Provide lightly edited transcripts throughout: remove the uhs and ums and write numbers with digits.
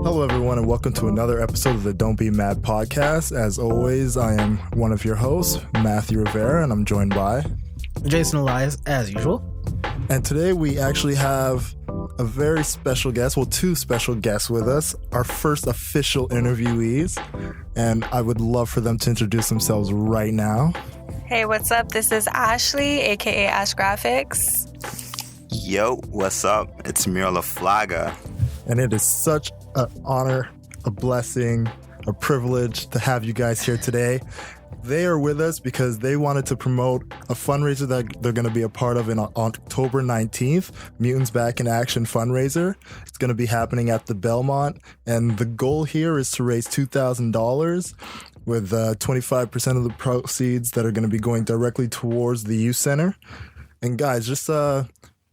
Hello, everyone, and welcome to another episode of the Don't Be Mad podcast. As always, I am one of your hosts, Matthew Rivera, and I'm joined by Jason Elias, as usual. And today we actually have a very special guest, well, two special guests with us, our first official interviewees, and I would love for them to introduce themselves right now. Hey, what's up? This is Ashley, aka Ash Graphics. Yo, what's up? It's Miro Flaga. And it is such an honor, a blessing, a privilege to have you guys here today. They are with us because they wanted to promote a fundraiser that they're going to be a part of on October 19th, Mutants Back in Action fundraiser. It's going to be happening at the Belmont, and the goal here is to raise $2,000 with 25% of the proceeds that are going to be going directly towards the youth center. And guys, just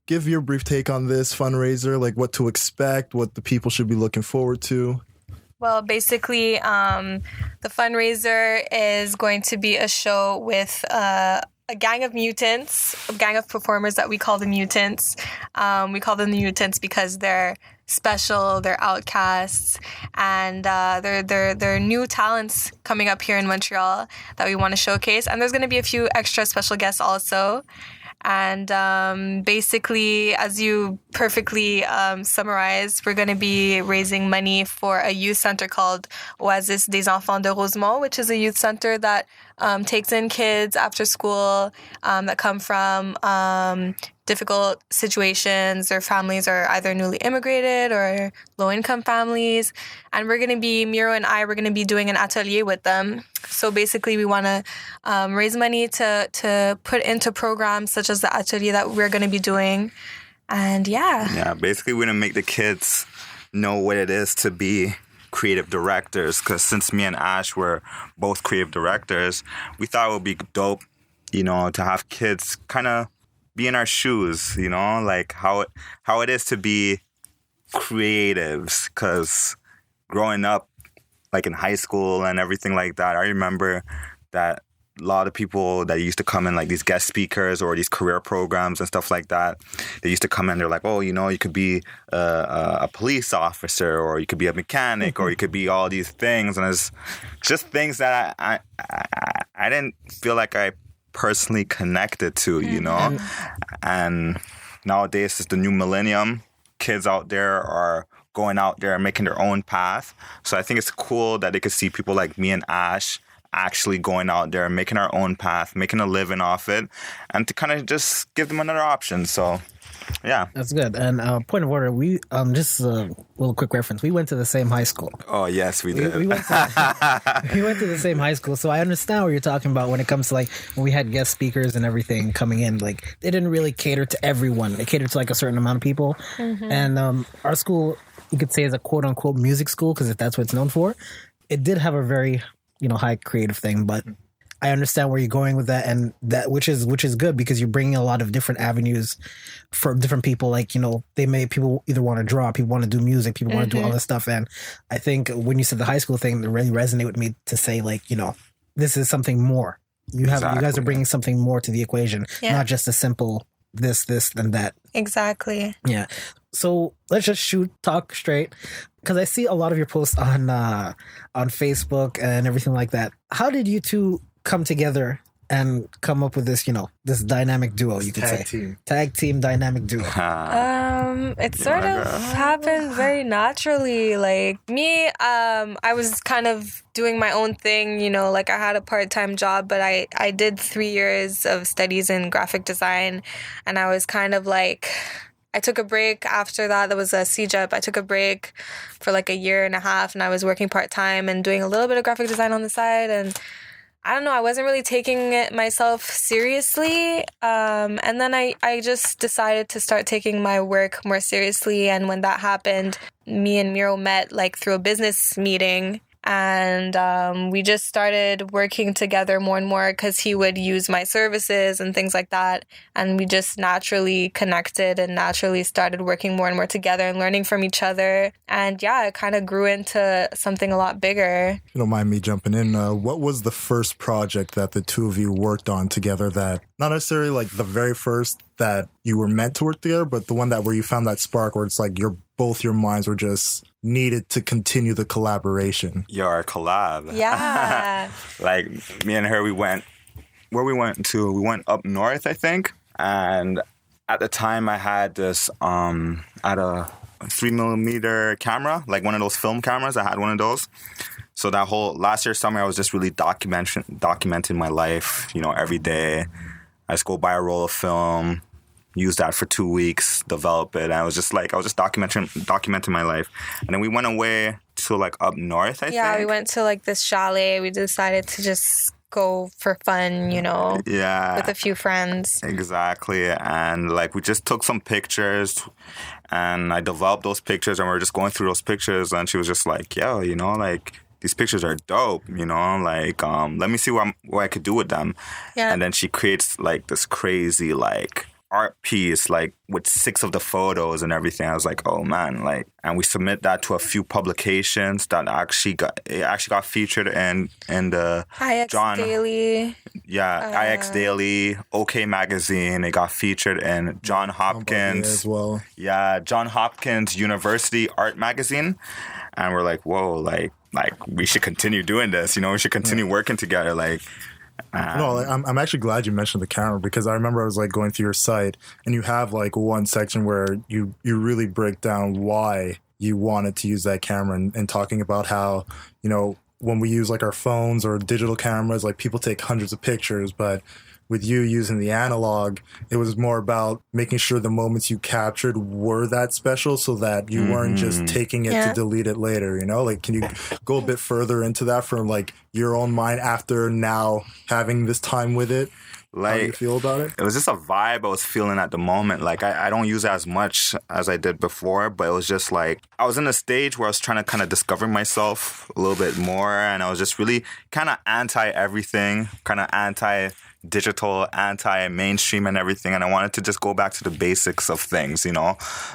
give your brief take on this fundraiser, like what to expect, what the people should be looking forward to. Well, basically, the fundraiser is going to be a show with a gang of mutants, a gang of performers that we call the mutants. We call them the mutants because they're special, they're outcasts, and they're new talents coming up here in Montreal that we want to showcase. And there's going to be a few extra special guests also. And basically, as you perfectly summarized, we're going to be raising money for a youth center called Oasis des Enfants de Rosemont, which is a youth center that takes in kids after school that come from difficult situations. Their families are either newly immigrated or low-income families. And Miro and I, we're going to be doing an atelier with them. So basically, we want to raise money to put into programs such as the atelier that we're going to be doing. And Yeah, basically, we're going to make the kids know what it is to be creative directors. Because since me and Ash were both creative directors, we thought it would be dope, to have kids kind of be in our shoes, like how it is to be creatives. Because growing up, like in high school and everything like that, I remember that a lot of people that used to come in, like these guest speakers or these career programs and stuff like that, they used to come in, they're like, oh, you could be a police officer, or you could be a mechanic, or you could be all these things. And it's just things that I didn't feel like I personally connected to, And nowadays it's the new millennium. Kids out there are going out there and making their own path. So I think it's cool that they could see people like me and Ash actually going out there and making our own path, making a living off it, and to kind of just give them another option. So yeah, that's good. And point of order, we just a little quick reference. We went to the same high school. Oh yes, we did. We went to the same high school, so I understand what you're talking about when it comes to like when we had guest speakers and everything coming in. Like they didn't really cater to everyone; they catered to like a certain amount of people. Mm-hmm. And our school, you could say, is a quote unquote music school because if that's what it's known for. It did have a very high creative thing, but I understand where you're going with that, and that which is good because you're bringing a lot of different avenues for different people. Like people either want to draw, people want to do music, people want to do all this stuff. And I think when you said the high school thing, it really resonated with me to say this is something more. You guys are bringing something more to the equation, not just a simple this and that. Exactly. Yeah. So let's just talk straight, because I see a lot of your posts on Facebook and everything like that. How did you two come together and come up with this, this dynamic duo? You could say tag team dynamic duo. It sort of happened very naturally. Like me, I was kind of doing my own thing. Like I had a part-time job, but I did 3 years of studies in graphic design, and I was kind of like, I took a break after that. That was a CJEP. I took a break for like 1.5 years, and I was working part-time and doing a little bit of graphic design on the side. And I don't know, I wasn't really taking it myself seriously. And then I just decided to start taking my work more seriously. And when that happened, me and Miro met like through a business meeting. And we just started working together more and more because he would use my services and things like that. And we just naturally connected and naturally started working more and more together and learning from each other. And yeah, it kind of grew into something a lot bigger. You don't mind me jumping in. What was the first project that the two of you worked on together that, not necessarily like the very first that you were meant to work together, but the one that where you found that spark where it's like you're both your minds were just needed to continue the collaboration? Your collab. Yeah. Like me and her, we went up north, I think. And at the time I had this, I had a 3mm camera, like one of those film cameras. I had one of those. So that whole last year summer, I was just really documenting my life, every day. I just go buy a roll of film, use that for 2 weeks, develop it. And I was just documenting my life. And then we went away to like up north, I think. Yeah, we went to like this chalet. We decided to just go for fun, Yeah. with a few friends. Exactly. And like we just took some pictures and I developed those pictures and we were just going through those pictures and she was just like, yo, like these pictures are dope, like let me see what I could do with them. Yeah. And then she creates like this crazy like art piece like with 6 of the photos and everything. I was like, oh man, like, and we submit that to a few publications that actually got featured in the IX Daily. Yeah, IX Daily, OK Magazine. It got featured in John Hopkins as well. Yeah, John Hopkins University Art Magazine. And we're like, whoa, like we should continue doing this, we should continue working together, like. No, I'm actually glad you mentioned the camera because I remember I was like going through your site and you have like one section where you really break down why you wanted to use that camera and talking about how, when we use like our phones or digital cameras, like people take hundreds of pictures, but with you using the analog, it was more about making sure the moments you captured were that special so that you weren't just taking it to delete it later, Like, can you go a bit further into that from, like, your own mind after now having this time with it? Like, how do you feel about it? It was just a vibe I was feeling at the moment. Like, I don't use it as much as I did before, but it was just like, I was in a stage where I was trying to kind of discover myself a little bit more, and I was just really kind of anti-everything, kind of anti-digital, anti-mainstream and everything, and I wanted to just go back to the basics of things,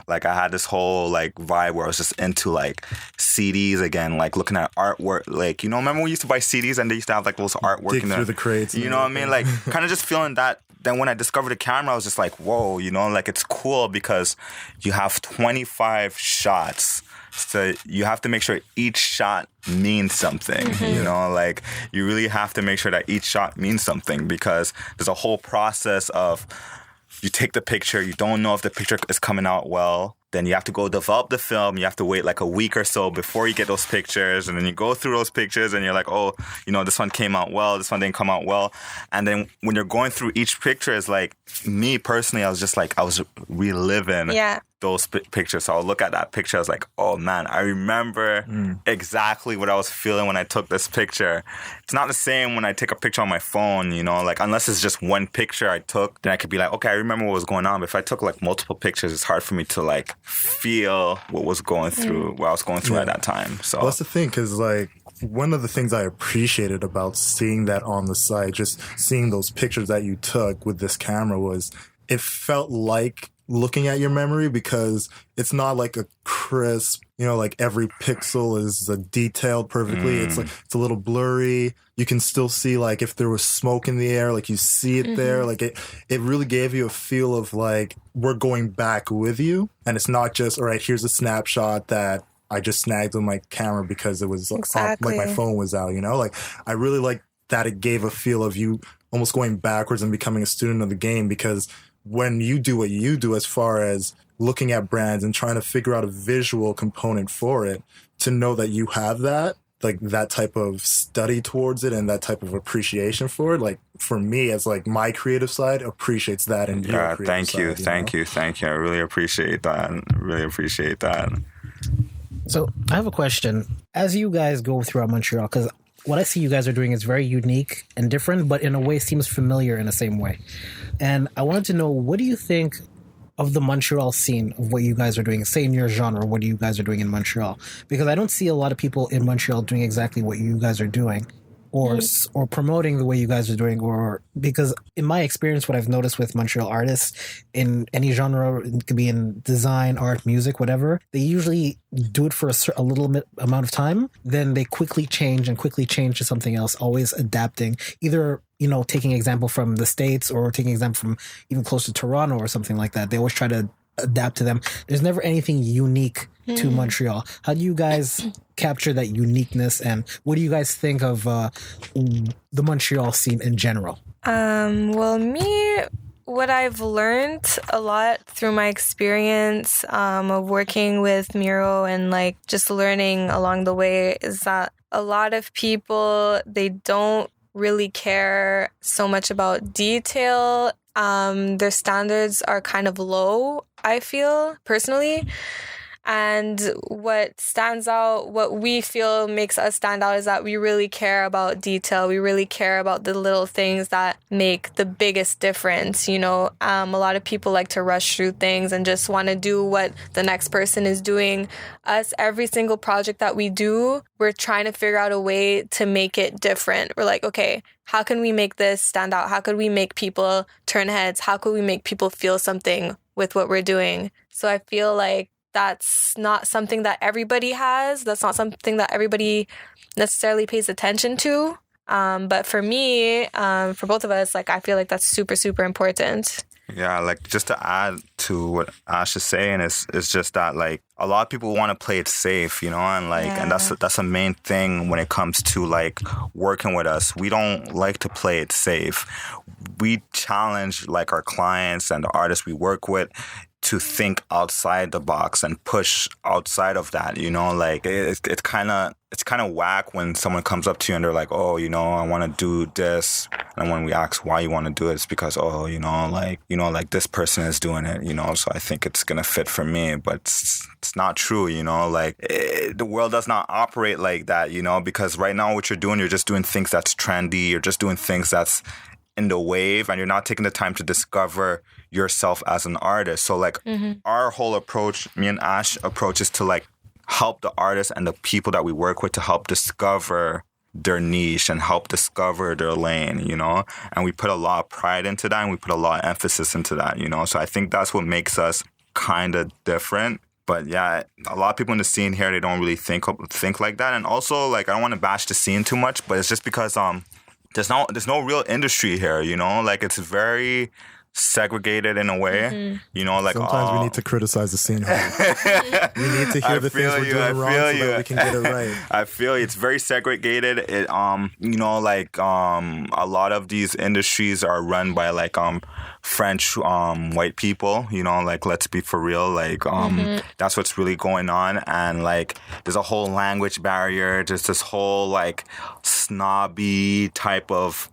Like, I had this whole, like, vibe where I was just into, like, CDs again, like, looking at artwork, like, remember when we used to buy CDs and they used to have, like, those artwork dig in there? Through the crates. You know what I mean? Like, kind of just feeling that. Then when I discovered the camera, I was just like, whoa, like, it's cool because you have 25 shots. So you have to make sure each shot means something, like you really have to make sure that each shot means something because there's a whole process of you take the picture, you don't know if the picture is coming out well. Then you have to go develop the film. You have to wait like a week or so before you get those pictures. And then you go through those pictures and you're like, oh, this one came out well. This one didn't come out well. And then when you're going through each picture, it's like, me personally, I was reliving those pictures. So I'll look at that picture. I was like, oh man, I remember exactly what I was feeling when I took this picture. It's not the same when I take a picture on my phone, like unless it's just one picture I took, then I could be like, okay, I remember what was going on. But if I took like multiple pictures, it's hard for me to like feel what was going through, what I was going through at that time. So well, that's the thing, because like one of the things I appreciated about seeing that on the site, just seeing those pictures that you took with this camera, was it felt like looking at your memory because it's not like a crisp, like every pixel is detailed perfectly. It's like it's a little blurry. You can still see like if there was smoke in the air, like you see it there. Like it really gave you a feel of like we're going back with you, and it's not just all right. Here's a snapshot that I just snagged on my camera because it was like my phone was out. Like I really like that it gave a feel of you almost going backwards and becoming a student of the game because when you do what you do as far as looking at brands and trying to figure out a visual component for it, to know that you have that, like that type of study towards it and that type of appreciation for it, like for me as like my creative side appreciates that. And your creative thank you, side, thank you. I really appreciate that. So I have a question. As you guys go throughout Montreal, because what I see you guys are doing is very unique and different, but in a way seems familiar in the same way. And I wanted to know, what do you think of the Montreal scene, of what you guys are doing? Say in your genre, what you guys are doing in Montreal? Because I don't see a lot of people in Montreal doing exactly what you guys are doing. Or promoting the way you guys are doing, or because in my experience, what I've noticed with Montreal artists in any genre, it could be in design, art, music, whatever, they usually do it for a little bit amount of time, then they quickly change to something else, always adapting, either taking example from the States or taking example from even close to Toronto or something like that. They always try to adapt to them. There's never anything unique to Montreal. How do you guys capture that uniqueness, and what do you guys think of the Montreal scene in general? Well, what I've learned a lot through my experience of working with Miro and like just learning along the way is that a lot of people, they don't really care so much about detail. Their standards are kind of low, I feel, personally. And what stands out, what we feel makes us stand out is that we really care about detail. We really care about the little things that make the biggest difference. You know, a lot of people like to rush through things and just want to do what the next person is doing. Us, every single project that we do, we're trying to figure out a way to make it different. We're like, okay, how can we make this stand out? How could we make people turn heads? How could we make people feel something with what we're doing? So I feel like that's not something that everybody has. That's not something that everybody necessarily pays attention to. But for me, for both of us, like I feel like that's super, super important. Yeah, like just to add to what Ash is saying is just that like a lot of people want to play it safe, you know, and like and that's a main thing when it comes to like working with us. We don't like to play it safe. We challenge like our clients and the artists we work with to think outside the box and push outside of that, you know, like it's kind of whack when someone comes up to you and they're like, oh, you know, I want to do this. And when we ask why you want to do it, it's because, oh, you know, like this person is doing it, you know, so I think it's going to fit for me. But it's not true, you know, like the world does not operate like that, you know, because right now what you're doing, you're just doing things that's trendy. You're just doing things that's in the wave and you're not taking the time to discover yourself as an artist. So like our whole approach, me and Ash approach is to like help the artists and the people that we work with to help discover their niche and help discover their lane, you know? And we put a lot of pride into that and we put a lot of emphasis into that, you know? So I think that's what makes us kind of different. But yeah, a lot of people in the scene here, they don't really think like that. And also like, I don't want to bash the scene too much, but it's just because there's no real industry here, you know? Like it's very segregated in a way, you know, like sometimes we need to criticize the scene. We need to hear the things we're doing wrong so that we can get it right. I feel it's very segregated. It you know, like a lot of these industries are run by like French white people, you know, like let's be for real, like that's what's really going on. And like there's a whole language barrier, there's this whole like snobby type of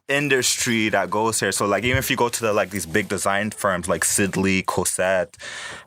industry that goes here. So like even if you go to the like these big design firms like Sidley, Cosette,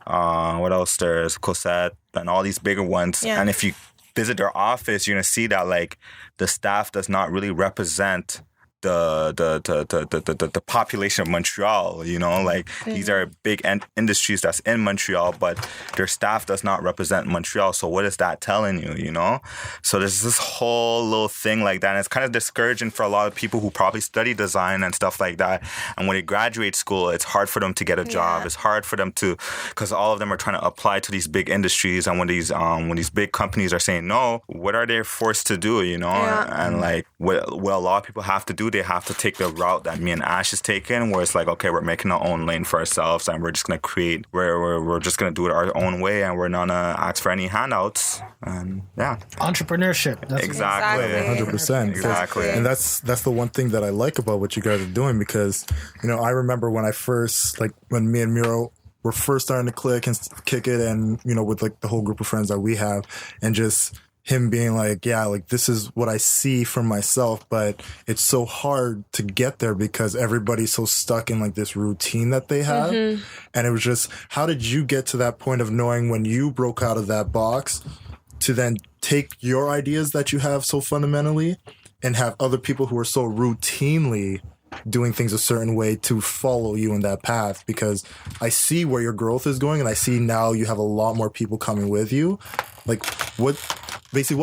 what else there's Cosette and all these bigger ones, and if you visit their office, you're gonna see that like the staff does not really represent the population of Montreal, you know, like these are big industries that's in Montreal, but their staff does not represent Montreal. So what is that telling you, you know? So there's this whole little thing like that. And it's kind of discouraging for a lot of people who probably study design and stuff like that. And when they graduate school, it's hard for them to get a job. It's hard for them to, because all of them are trying to apply to these big industries. And when these big companies are saying no, what are they forced to do, you know? And like what a lot of people have to do, they have to take the route that me and Ash is taking, where it's like, okay, we're making our own lane for ourselves and we're just going to create, we're just going to do it our own way and we're not going to ask for any handouts. And Entrepreneurship. That's exactly. 100%. Exactly. And that's the one thing that I like about what you guys are doing, because, you know, I remember when when me and Miro were first starting to click and kick it, and, you know, with like the whole group of friends that we have, and just him being like, yeah, like this is what I see for myself, but it's so hard to get there because everybody's so stuck in like this routine that they have. And it was just, how did you get to that point of knowing when you broke out of that box to then take your ideas that you have so fundamentally and have other people who are so routinely doing things a certain way to follow you in that path? Because I see where your growth is going, and I see now you have a lot more people coming with you. Like what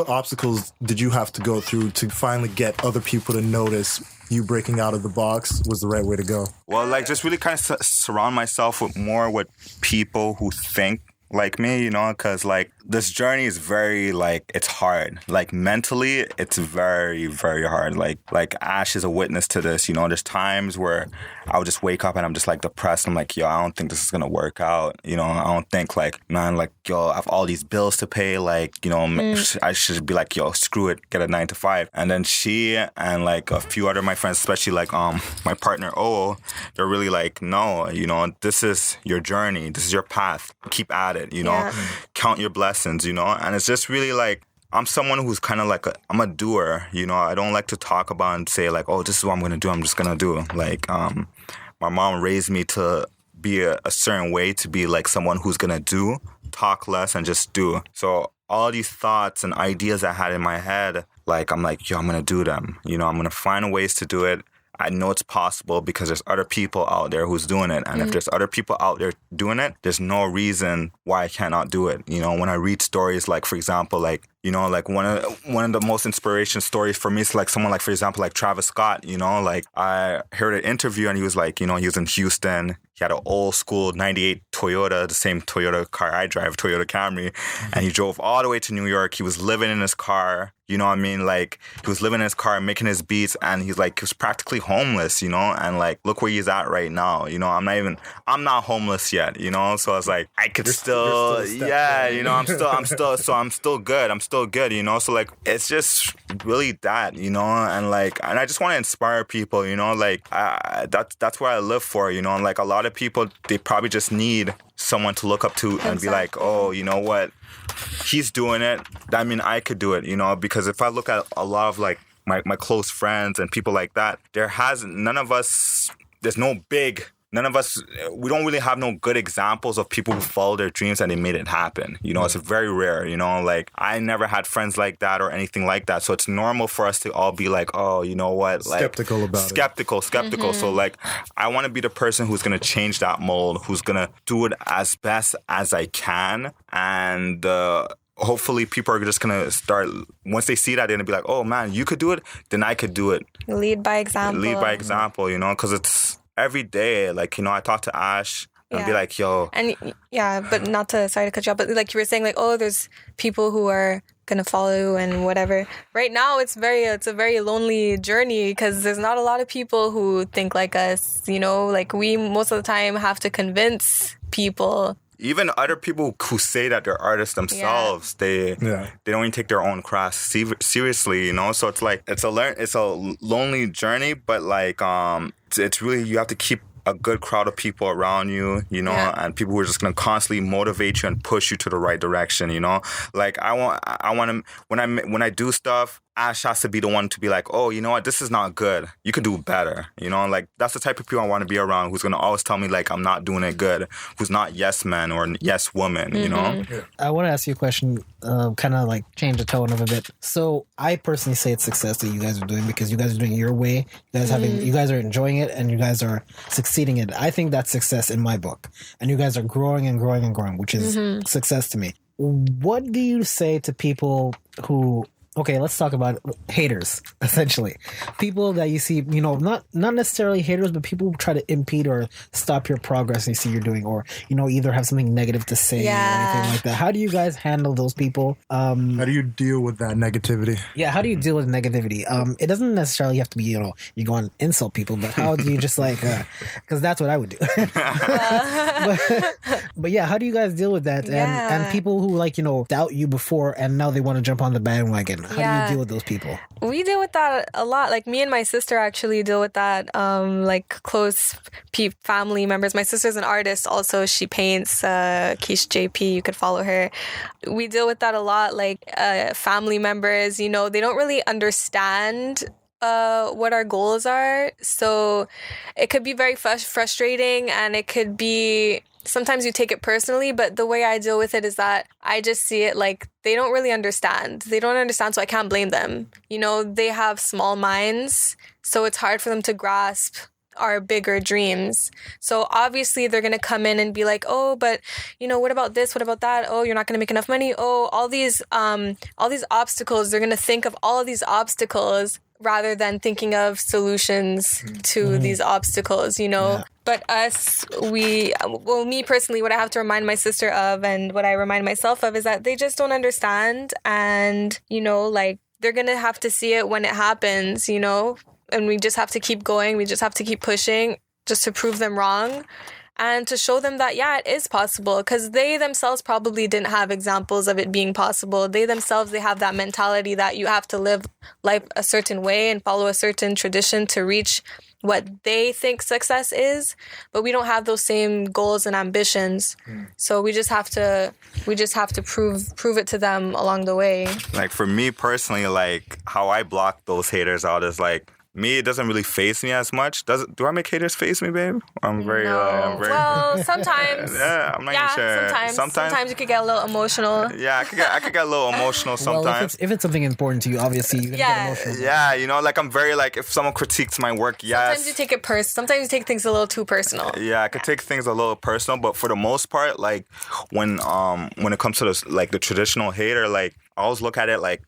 obstacles did you have to go through to finally get other people to notice you breaking out of the box was the right way to go? Well, like just really kind of surround myself with people who think like me, you know, because like this journey is very like it's hard. Like mentally, it's very, very hard. Like Ash is a witness to this. You know, there's times where I would just wake up and I'm just like depressed. I'm like, yo, I don't think this is gonna work out. You know, I don't think like, man, like, yo, I have all these bills to pay. Like, you know, I should be like, yo, screw it, get a 9 to 5. And then she and like a few other of my friends, especially like my partner O, they're really like, no, you know, this is your journey, this is your path. Keep at it, you know, count your blessings, you know. And it's just really like, I'm someone who's kind of like I'm a doer, you know. I don't like to talk about and say like, oh, this is what I'm gonna do. I'm just gonna do. Like, my mom raised me to be a certain way, to be like someone who's gonna do, talk less, and just do. So all these thoughts and ideas I had in my head, like, I'm like, yo, I'm gonna do them. You know, I'm gonna find ways to do it. I know it's possible because there's other people out there who's doing it. And if there's other people out there doing it, there's no reason why I cannot do it. You know, when I read stories, like, for example, like, you know, like one of the most inspiration stories for me is like someone like, for example, like Travis Scott, you know, like I heard an interview and he was like, you know, he was in Houston. He had an old school 98 Toyota, the same Toyota car I drive, Toyota Camry. And he drove all the way to New York. He was living in his car. You know what I mean? Like, he was living in his car, making his beats, and he was practically homeless, you know? And like, look where he's at right now. You know, I'm not homeless yet, you know? So I was like, I could you're still yeah, you know, I'm still good, you know? So like, it's just really that, you know? And like, and I just want to inspire people, you know? Like, that's what I live for, you know? And like, a lot of people, they probably just need someone to look up to and be like, oh, you know what? He's doing it. That means I could do it, you know? Because if I look at a lot of like my close friends and people like that, none of us, we don't really have no good examples of people who followed their dreams and they made it happen. You know, it's very rare, you know, like I never had friends like that or anything like that. So it's normal for us to all be like, oh, you know what? Like, skeptical about it. Skeptical. So like, I want to be the person who's going to change that mold, who's going to do it as best as I can. And, hopefully people are just going to start, once they see that, they're going to be like, oh man, you could do it, then I could do it. Lead by example. You know, because it's every day, like, you know, I talk to Ash and be like, yo. And but sorry to cut you off, but like you were saying, like, oh, there's people who are going to follow and whatever. Right now, it's a very lonely journey because there's not a lot of people who think like us, you know, like we most of the time have to convince people. Even other people who say that they're artists themselves, they don't even take their own craft seriously, you know. So it's like it's a lonely journey, but like it's really, you have to keep a good crowd of people around you, you know, and people who are just gonna constantly motivate you and push you to the right direction, you know. Like I want to, when I do stuff, Ash has to be the one to be like, oh, you know what, this is not good. You can do better, you know. Like that's the type of people I want to be around, who's gonna always tell me like I'm not doing it good, who's not yes man or yes woman, you know. Yeah. I want to ask you a question, kind of like change the tone of a bit. So I personally say it's success that you guys are doing because you guys are doing it your way. You guys are enjoying it and you guys are succeeding in it. I think that's success in my book, and you guys are growing and growing and growing, which is success to me. What do you say to people who? Okay, let's talk about haters, essentially. People that you see, you know, not necessarily haters, but people who try to impede or stop your progress you see you're doing, or, you know, either have something negative to say or anything like that. How do you guys handle those people? How do you deal with that negativity? Yeah, how do you deal with negativity? It doesn't necessarily have to be, you know, you go and insult people, but how do you just like, because that's what I would do. but yeah, how do you guys deal with that? And people who like, you know, doubt you before and now they want to jump on the bandwagon. How do you deal with those people? We deal with that a lot. Like me and my sister actually deal with that. Like close family members. My sister's an artist also. She paints. Keish JP. You could follow her. We deal with that a lot. Like family members, you know, they don't really understand what our goals are. So it could be very frustrating, and it could be, sometimes you take it personally, but the way I deal with it is that I just see it like they don't really understand. They don't understand, so I can't blame them. You know, they have small minds, so it's hard for them to grasp our bigger dreams. So obviously they're going to come in and be like, oh, but you know, what about this? What about that? Oh, you're not going to make enough money. Oh, all these obstacles. They're going to think of all of these obstacles rather than thinking of solutions to these obstacles, you know. Yeah. But me personally, what I have to remind my sister of and what I remind myself of is that they just don't understand. And, like, they're going to have to see it when it happens, and we just have to keep going. We just have to keep pushing just to prove them wrong and to show them that, yeah, it is possible, because they themselves probably didn't have examples of it being possible. They have that mentality that you have to live life a certain way and follow a certain tradition to reach what they think success is, but we don't have those same goals and ambitions. So we just have to prove it to them along the way. Like, for me personally, like, how I block those haters out is like, me, it doesn't really faze me as much. Do I make haters faze me, babe? I'm very. Well, sometimes. Yeah, I'm not even sure. Sometimes you could get a little emotional. Yeah, I could get a little emotional sometimes. Well, if it's something important to you, obviously you're gonna get emotional. Yeah, like, I'm very, like, if someone critiques my work, yes. Sometimes you take it sometimes you take things a little too personal. Yeah, I could take things a little personal, but for the most part, like, when it comes to the traditional hater, like, I always look at it like,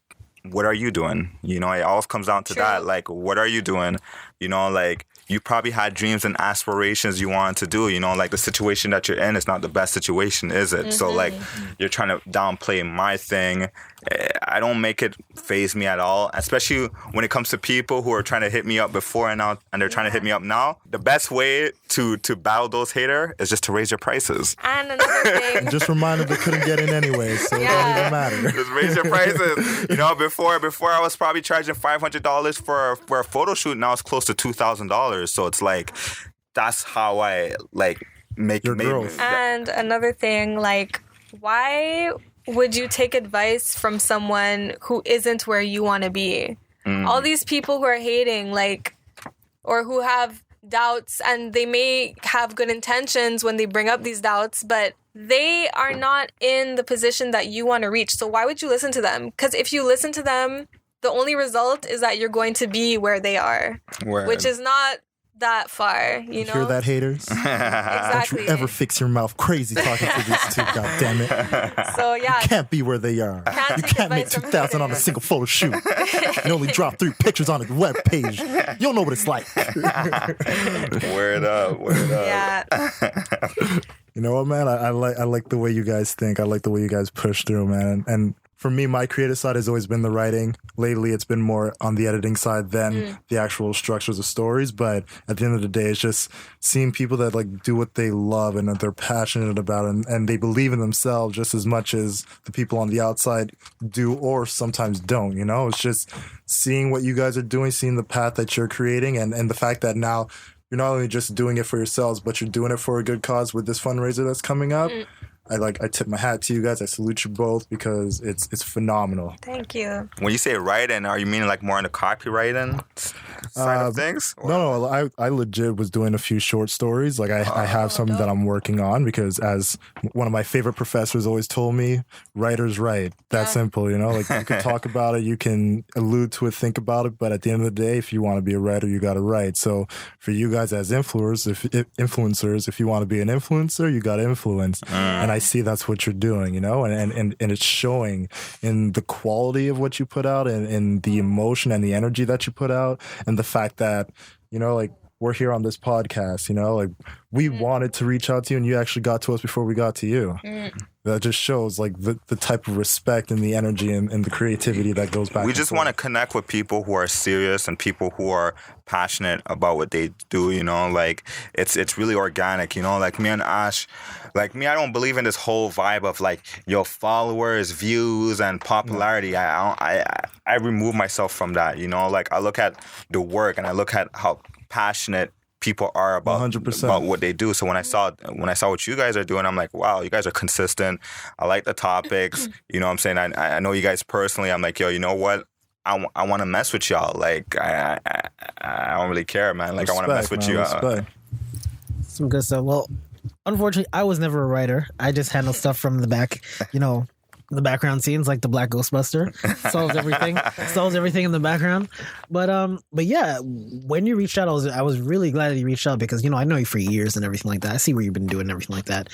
what are you doing? It always comes down to that. Like, what are you doing? Like, you probably had dreams and aspirations you wanted to do. Like, the situation that you're in is not the best situation, is it? So, like, you're trying to downplay my thing. I don't make it faze me at all, especially when it comes to people who are trying to hit me up before and they're trying to hit me up now. The best way to battle those haters is just to raise your prices. And another thing. Just remind them they couldn't get in anyway, so it don't even matter. Just raise your prices. Before I was probably charging $500 for a photo shoot. Now it's close to $2,000. So it's like, that's how I, like, make your growth. And another thing, like, why would you take advice from someone who isn't where you want to be? All these people who are hating, like, or who have doubts, and they may have good intentions when they bring up these doubts, but they are not in the position that you want to reach. So why would you listen to them? Because if you listen to them, the only result is that you're going to be where they are, which is not that far, you know? Hear that, haters? Exactly. Don't you ever fix your mouth crazy talking to these two, goddammit. So, yeah. You can't be where they are. You can't make 2,000 on a single photo shoot. You only drop 3 pictures on a web page. You don't know what it's like. Word up. Yeah. You know what, man? I like the way you guys think. I like the way you guys push through, man. And for me, my creative side has always been the writing. Lately, it's been more on the editing side than the actual structures of stories. But at the end of the day, it's just seeing people that like do what they love and that they're passionate about, and they believe in themselves just as much as the people on the outside do or sometimes don't. You know, it's just seeing what you guys are doing, seeing the path that you're creating, and the fact that now you're not only just doing it for yourselves, but you're doing it for a good cause with this fundraiser that's coming up. I tip my hat to you guys. I salute you both because it's phenomenal. Thank you. When you say writing, are you meaning like more on the copywriting side of things? Or? No, I legit was doing a few short stories. Like I have something that I'm working on because, as one of my favorite professors always told me, writers write. That simple, you know? Like, you can talk about it, you can allude to it, think about it, but at the end of the day, if you want to be a writer, you got to write. So for you guys as influencers, if you want to be an influencer, you got to influence. And I see that's what you're doing, you know, and it's showing in the quality of what you put out and in the emotion and the energy that you put out, and the fact that, you know, like, we're here on this podcast, you know, like, we wanted to reach out to you and you actually got to us before we got to you. That just shows like the type of respect and the energy and the creativity that goes back. We just want to connect with people who are serious and people who are passionate about what they do, you know, like it's really organic, you know, like me and Ash, like me, I don't believe in this whole vibe of like your followers, views, and popularity. I remove myself from that, you know, like I look at the work and I look at how passionate people are about 100%. About what they do. So when I saw what you guys are doing, I'm like, wow, you guys are consistent. I like the topics. You know what I'm saying? I know you guys personally. I'm like, yo, you know what? I want to mess with y'all. Like, I don't really care, man. Like, Respect, I want to mess with you. Some good stuff. Well, unfortunately, I was never a writer. I just handle stuff from the back, you know, the background scenes, like the Black Ghostbuster. Solves everything in the background. But yeah, when you reached out, I was really glad that you reached out because, you know, I know you for years and everything like that. I see what you've been doing and everything like that.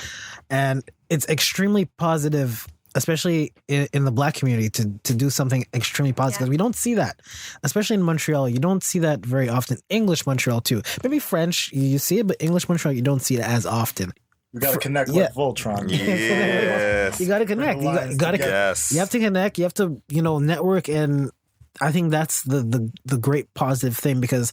And it's extremely positive especially in the Black community, to do something extremely positive. Yeah. We don't see that, especially in Montreal. You don't see that very often. English Montreal too. Maybe French you see it, but English Montreal you don't see it as often. We got to connect yeah. with Voltron. Yes. You got to connect. You got to. Yes. You have to connect. You have to, network, and I think that's the great positive thing, because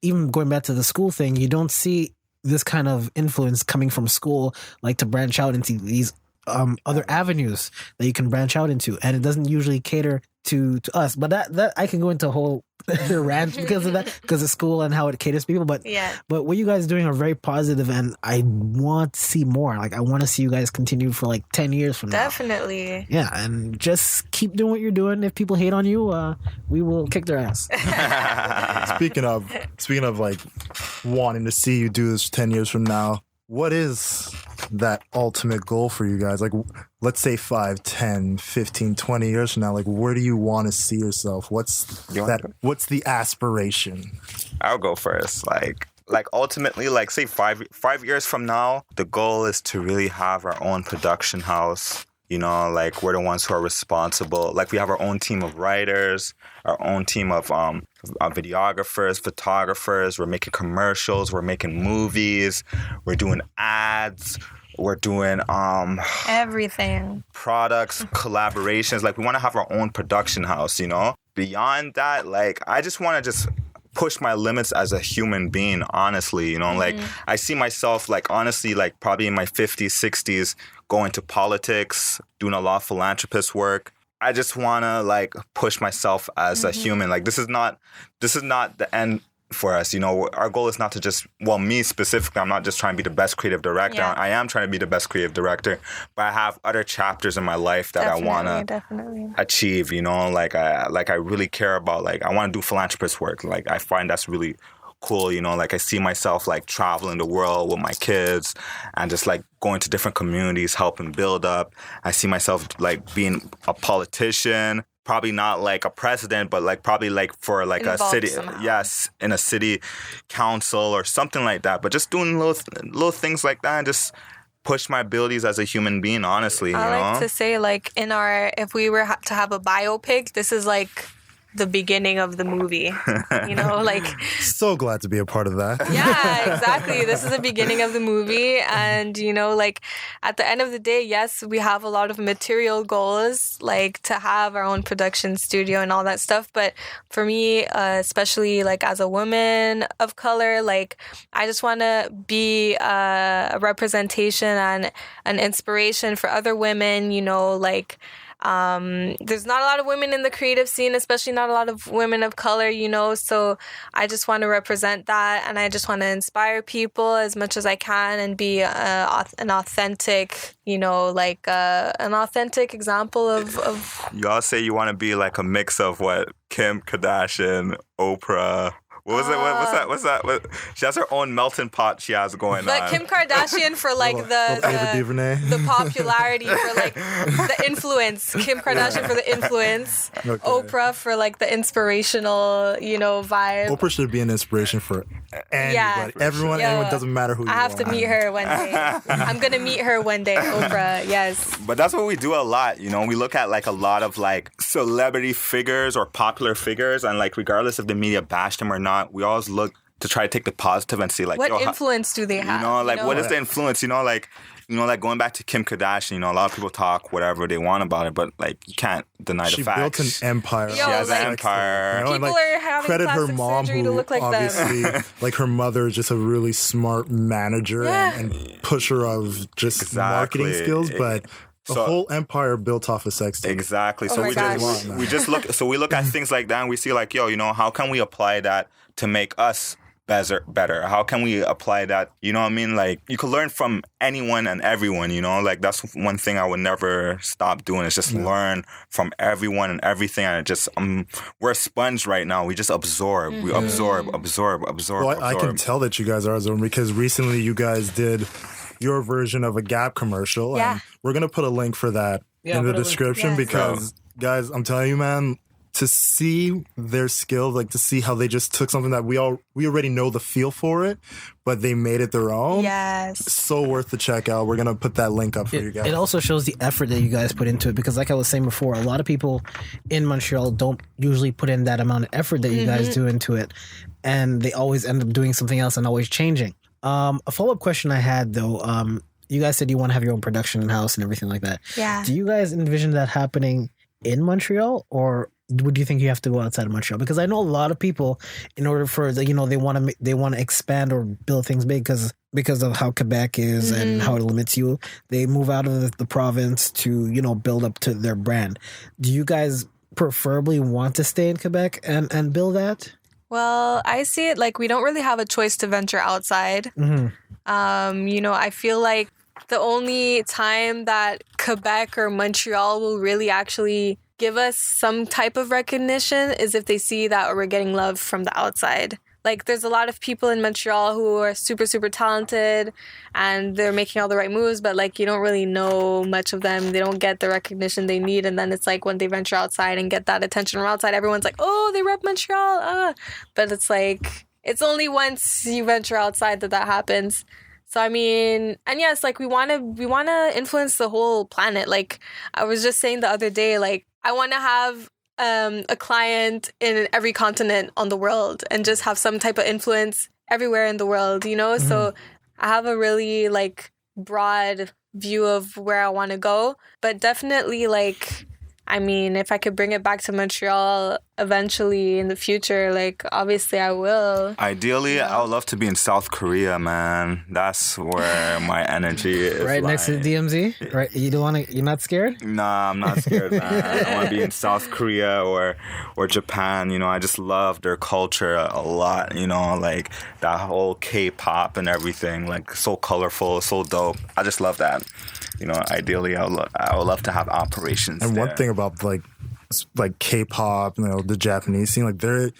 even going back to the school thing, you don't see this kind of influence coming from school, like to branch out into these other avenues that you can branch out into, and it doesn't usually cater to us. But that I can go into a whole rant because of that, because of school and how it caters to people. But what you guys are doing are very positive, and I want to see more. Like, I want to see you guys continue for like 10 years from now. Definitely. Yeah, and just keep doing what you're doing. If people hate on you, we will kick their ass. Speaking of like wanting to see you do this 10 years from now, what is that ultimate goal for you guys? Like, let's say 5, 10, 15, 20 years from now, like, where do you want to see yourself? What's the aspiration? I'll go first. Like ultimately, like, say 5 years from now, the goal is to really have our own production house. Like, we're the ones who are responsible. Like, we have our own team of writers, our own team of videographers, photographers. We're making commercials. We're making movies. We're doing ads. We're doing everything. Products, collaborations. Like, we want to have our own production house, Beyond that, like, I just want to push my limits as a human being, honestly, like, I see myself, like, honestly, like, probably in my 50s, 60s, going to politics, doing a lot of philanthropist work. I just want to, like, push myself as a human. Like, this is not the end for us. Our goal is not to just, me specifically, I'm not just trying to be the best creative director. Yeah. I am trying to be the best creative director, but I have other chapters in my life that I want to achieve, like I really care about, like, I want to do philanthropist work. Like, I find that's really cool, like, I see myself, like, traveling the world with my kids and just, like, going to different communities, helping build up. I see myself, like, being a politician, probably not like a president, but like probably like for like involved a city, somehow. In a city council or something like that. But just doing little things like that and just push my abilities as a human being, honestly. I like to say, like, if we were to have a biopic, this is like the beginning of the movie, like. So glad to be a part of that. Yeah, exactly. This is the beginning of the movie. And, like, at the end of the day, yes, we have a lot of material goals, like to have our own production studio and all that stuff. But for me, especially like as a woman of color, like, I just want to be a representation and an inspiration for other women, like. There's not a lot of women in the creative scene, especially not a lot of women of color, so I just want to represent that, and I just want to inspire people as much as I can and be an authentic, an authentic example of... Y'all say you want to be like a mix of what? Kim Kardashian, Oprah... What was it? What's that? She has her own melting pot she has going on. But Kim Kardashian for like the popularity, for like the influence. Kim Kardashian for the influence. Okay. Oprah for like the inspirational, vibe. Oprah should be an inspiration for anybody. Yeah, everyone doesn't matter who you are. I have to meet her one day. I'm going to meet her one day, Oprah, yes. But that's what we do a lot, We look at like a lot of like celebrity figures or popular figures, and like regardless if the media bash them or not, we always look to try to take the positive and see like what influence do they have? What is the influence? Like going back to Kim Kardashian, a lot of people talk whatever they want about it, but like you can't deny the facts. She built an empire. She has an empire. People are having credit her plastic mom, surgery who to look like obviously, them. like her mother is just a really smart manager and pusher of just marketing skills, but. The whole empire built off of sex. Exactly. So we look at things like that and we see like, how can we apply that to make us better? How can we apply that? You know what I mean? Like, you can learn from anyone and everyone, like that's one thing I would never stop doing is just learn from everyone and everything. And it just, we're a sponge right now. We just absorb. We absorb. Well, I can tell that you guys are absorbing because recently you guys did your version of a Gap commercial. Yeah. And we're going to put a link for that in the description because, guys, I'm telling you, man, to see their skill, like to see how they just took something that we already know the feel for it, but they made it their own. Yes. So worth the check out. We're gonna put that link up for you guys. It also shows the effort that you guys put into it, because like I was saying before, a lot of people in Montreal don't usually put in that amount of effort that you guys do into it, and they always end up doing something else and always changing. A follow-up question I had though, you guys said you want to have your own production house and everything like that. Yeah. Do you guys envision that happening in Montreal, or would you think you have to go outside of Montreal? Because I know a lot of people, in order for they want to expand or build things big because of how Quebec is and how it limits you, they move out of the province to build up to their brand. Do you guys preferably want to stay in Quebec and build that? Well, I see it like we don't really have a choice to venture outside. I feel like the only time that Quebec or Montreal will really actually give us some type of recognition is if they see that we're getting love from the outside. Like, there's a lot of people in Montreal who are super, super talented and they're making all the right moves, but like, you don't really know much of them. They don't get the recognition they need. And then it's like when they venture outside and get that attention from outside, everyone's like, oh, they rep Montreal. But it's like, it's only once you venture outside that happens. So, I mean, and yes, like we want to influence the whole planet. Like I was just saying the other day, like I want to have a client in every continent on the world and just have some type of influence everywhere in the world, So I have a really like broad view of where I want to go, but definitely like, I mean, if I could bring it back to Montreal eventually in the future, like, obviously I will. Ideally, I would love to be in South Korea, man. That's where my energy is. Right next to the DMZ? Right? You're not scared? Nah, I'm not scared, man. I want to be in South Korea or Japan. I just love their culture a lot, like that whole K-pop and everything, like so colorful, so dope. I just love that. Ideally, I would love to have operations. And there. one thing about like K-pop, the Japanese scene, like their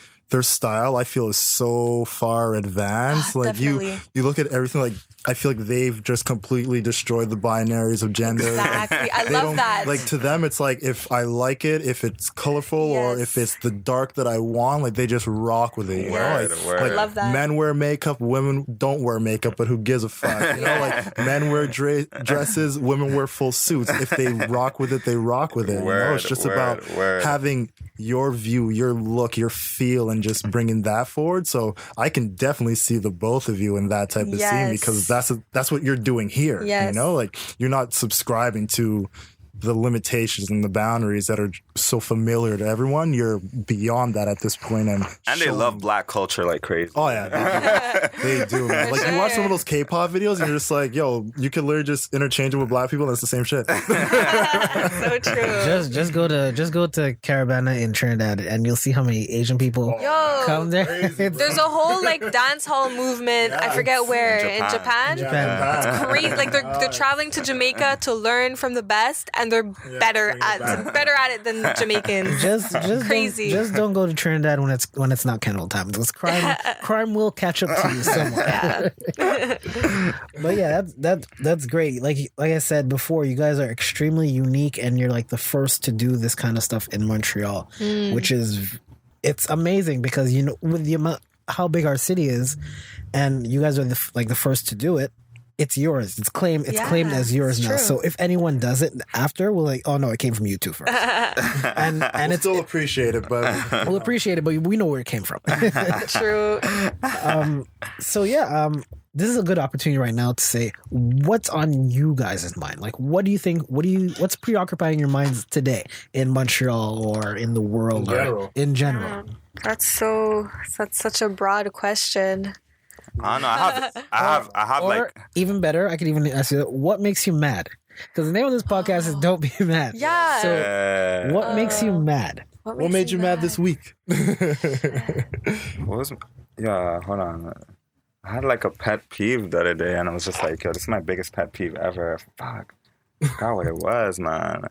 style, I feel, is so far advanced. Like you look at everything, like I feel like they've just completely destroyed the binaries of gender. Exactly. I love that. Like to them, it's like if I like it, if it's colorful, or if it's the dark that I want, like they just rock with it. Word. I love that. Men wear makeup, women don't wear makeup, but who gives a fuck? Like men wear dresses, women wear full suits. If they rock with it, they rock with it. It's just about having your view, your look, your feel, and just bringing that forward. So I can definitely see the both of you in that type of scene, because that's what you're doing here. Like you're not subscribing to the limitations and the boundaries that are so familiar to everyone. You're beyond that at this point, and they love black culture like crazy. Oh yeah, they do, man. Like you watch some of those K-pop videos, and you're just like, yo, you can literally just interchange it with black people, and it's the same shit. So true. Just go to Caravana in Trinidad, and you'll see how many Asian people come there. There's a whole like dance hall movement. I forget where in Japan. It's crazy. Like they're traveling to Jamaica to learn from the best, and they're better at it than Jamaicans. Just crazy. Don't go to Trinidad when it's not carnival time, because crime will catch up to you somewhere. But yeah, that's great. Like I said before, you guys are extremely unique, and you're like the first to do this kind of stuff in Montreal, which is it's amazing, because with the amount how big our city is, and you guys are the first to do it. It's yours. It's claimed as yours now. True. So if anyone does it after, we're like, oh no, it came from you two first. and we'll still appreciate it, but we'll appreciate it, but we know where it came from. True. So yeah, this is a good opportunity right now to say what's on you guys' mind. Like, what do you think? What's preoccupying your minds today in Montreal or in the world or in general? That's such a broad question. I don't know. I have or like even better. I could even ask you, what makes you mad? Because the name of this podcast is "Don't Be Mad." Yeah. So, what makes you mad? What made you mad this week? Hold on. I had like a pet peeve the other day, and I was just like, yo, this is my biggest pet peeve ever. Fuck. I forgot what it was, man.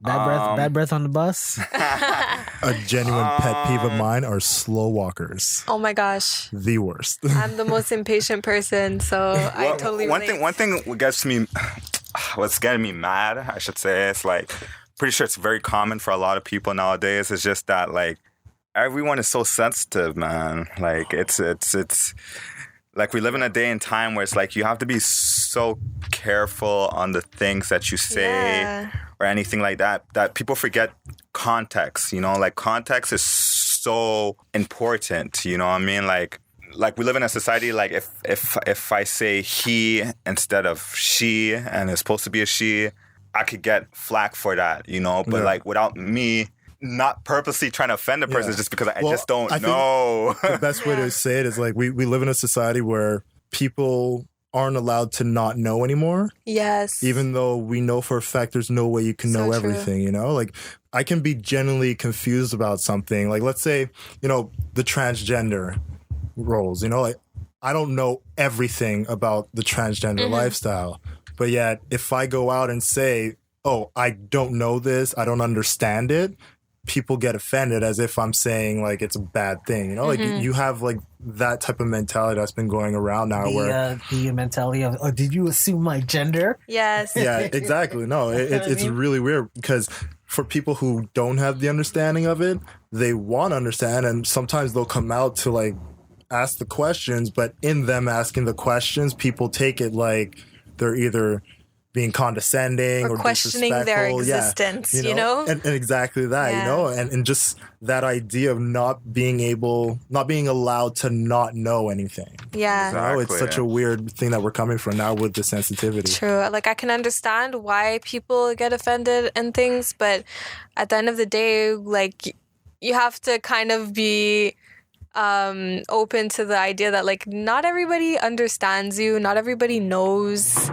Bad breath on the bus. A genuine pet peeve of mine are slow walkers. Oh my gosh. The worst. I'm the most impatient person, so I totally relate. One thing gets me what's getting me mad, I should say, it's like, pretty sure it's very common for a lot of people nowadays. It's just that, like, everyone is so sensitive, man. Like, it's like we live in a day and time where it's like you have to be so careful on the things that you say or anything like that, that people forget context, you know? Like, context is so important, you know what I mean? Like we live in a society, like, if I say he instead of she and it's supposed to be a she, I could get flack for that, you know? But, like, without me not purposely trying to offend a person, just because I just don't know. The best way to say it is, like, we live in a society where people aren't allowed to not know anymore. Yes. Even though we know for a fact there's no way you can know everything, you know? Like, I can be genuinely confused about something. Like, let's say, you know, the transgender roles, you know? Like, I don't know everything about the transgender lifestyle. But yet, if I go out and say, oh, I don't know this, I don't understand it, people get offended as if I'm saying, like, it's a bad thing, you know? Like, you have, like, that type of mentality that's been going around now, where the mentality of, oh, did you assume my gender? Yes. Yeah, exactly. No, it's really weird, because for people who don't have the understanding of it, they want to understand, and sometimes they'll come out to, like, ask the questions, but in them asking the questions, people take it like they're either being condescending or questioning their existence, you know? And exactly that, you know? And just that idea of not being allowed to not know anything. Yeah. You know? It's such a weird thing that we're coming from now with the sensitivity. True. Like, I can understand why people get offended and things, but at the end of the day, like, you have to kind of be open to the idea that, like, not everybody understands you, not everybody knows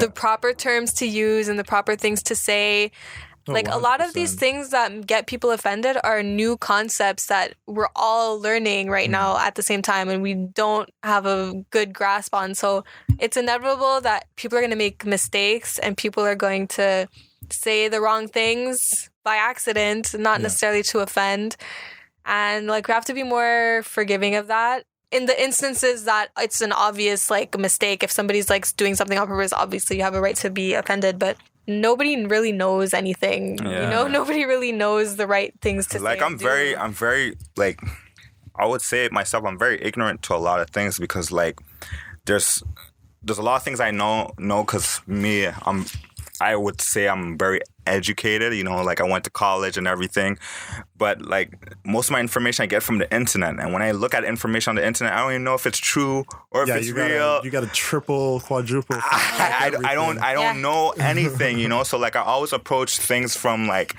the proper terms to use and the proper things to say. Like, 100%. A lot of these things that get people offended are new concepts that we're all learning right now at the same time, and we don't have a good grasp on. So it's inevitable that people are going to make mistakes and people are going to say the wrong things by accident, not necessarily to offend. And, like, we have to be more forgiving of that. In the instances that it's an obvious, like, mistake, if somebody's, like, doing something on purpose, obviously you have a right to be offended, but nobody really knows anything. You know, nobody really knows the right things to say. Like, I'm very, like, I would say it myself, I'm very ignorant to a lot of things, because, like, there's a lot of things I know because I would say I'm very educated, you know, like, I went to college and everything, but, like, most of my information I get from the internet, and when I look at information on the internet, I don't even know if it's true or if it's real. You got a triple, quadruple. I don't know anything, you know, so, like, I always approach things from, like,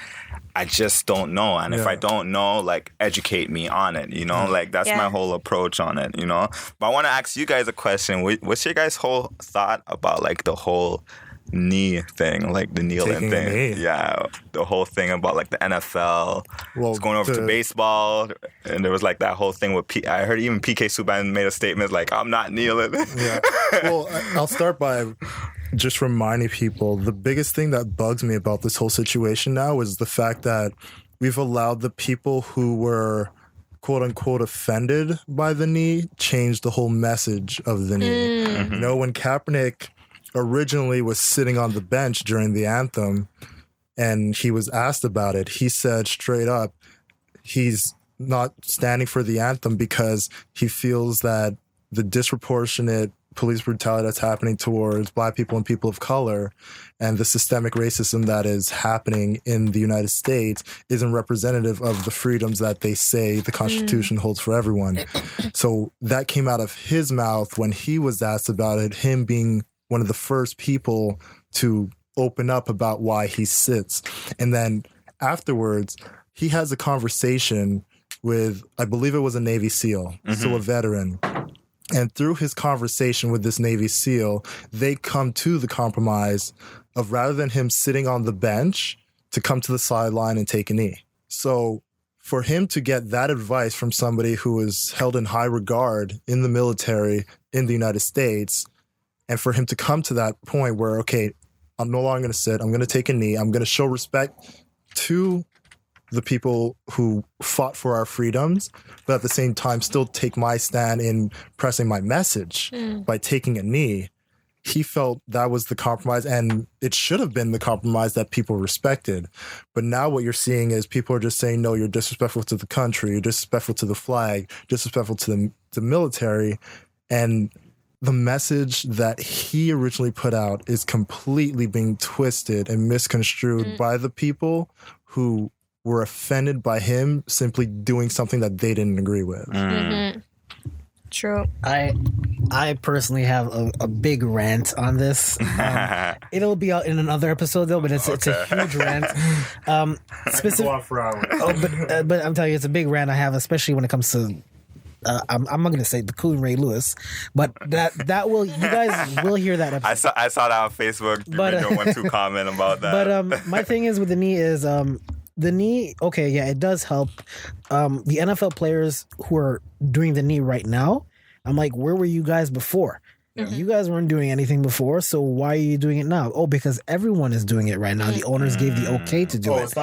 I just don't know, and if I don't know, like, educate me on it, you know, like, that's my whole approach on it, you know. But I want to ask you guys a question. What's your guys' whole thought about, like, the whole knee thing, like the kneeling thing? Yeah, the whole thing about, like, the NFL. It's going over to baseball, and there was, like, that whole thing with I heard even PK Subban made a statement like, I'm not kneeling. Yeah. Well, I'll start by just reminding people, the biggest thing that bugs me about this whole situation now is the fact that we've allowed the people who were quote unquote offended by the knee change the whole message of the knee. You know, when Kaepernick originally was sitting on the bench during the anthem and he was asked about it, he said straight up he's not standing for the anthem because he feels that the disproportionate police brutality that's happening towards Black people and people of color and the systemic racism that is happening in the United States isn't representative of the freedoms that they say the Constitution holds for everyone. So that came out of his mouth when he was asked about it, him being one of the first people to open up about why he sits. And then afterwards, he has a conversation with, I believe it was a Navy SEAL, so a veteran. And through his conversation with this Navy SEAL, they come to the compromise of, rather than him sitting on the bench, to come to the sideline and take a knee. So for him to get that advice from somebody who is held in high regard in the military in the United States, and for him to come to that point where, okay, I'm no longer going to sit, I'm going to take a knee, I'm going to show respect to the people who fought for our freedoms, but at the same time still take my stand in pressing my message by taking a knee. he felt that was the compromise, and it should have been the compromise that people respected. But now what you're seeing is people are just saying, no, you're disrespectful to the country, you're disrespectful to the flag, disrespectful to the military. And the message that he originally put out is completely being twisted and misconstrued by the people who were offended by him simply doing something that they didn't agree with. True. I personally have a big rant on this. It'll be out in another episode though, but it's a huge rant. Go on for hours. But I'm telling you, it's a big rant I have, especially when it comes to. I'm not going to say the Cool Ray Lewis, but that will, you guys will hear that episode. I saw that on Facebook. You made no 1-2 comment about that. But my thing is with the knee is the knee. Okay, yeah, it does help. The NFL players who are doing the knee right now, I'm like, where were you guys before? You guys weren't doing anything before, so why are you doing it now? Oh, because everyone is doing it right now. The owners gave the okay to do it. It's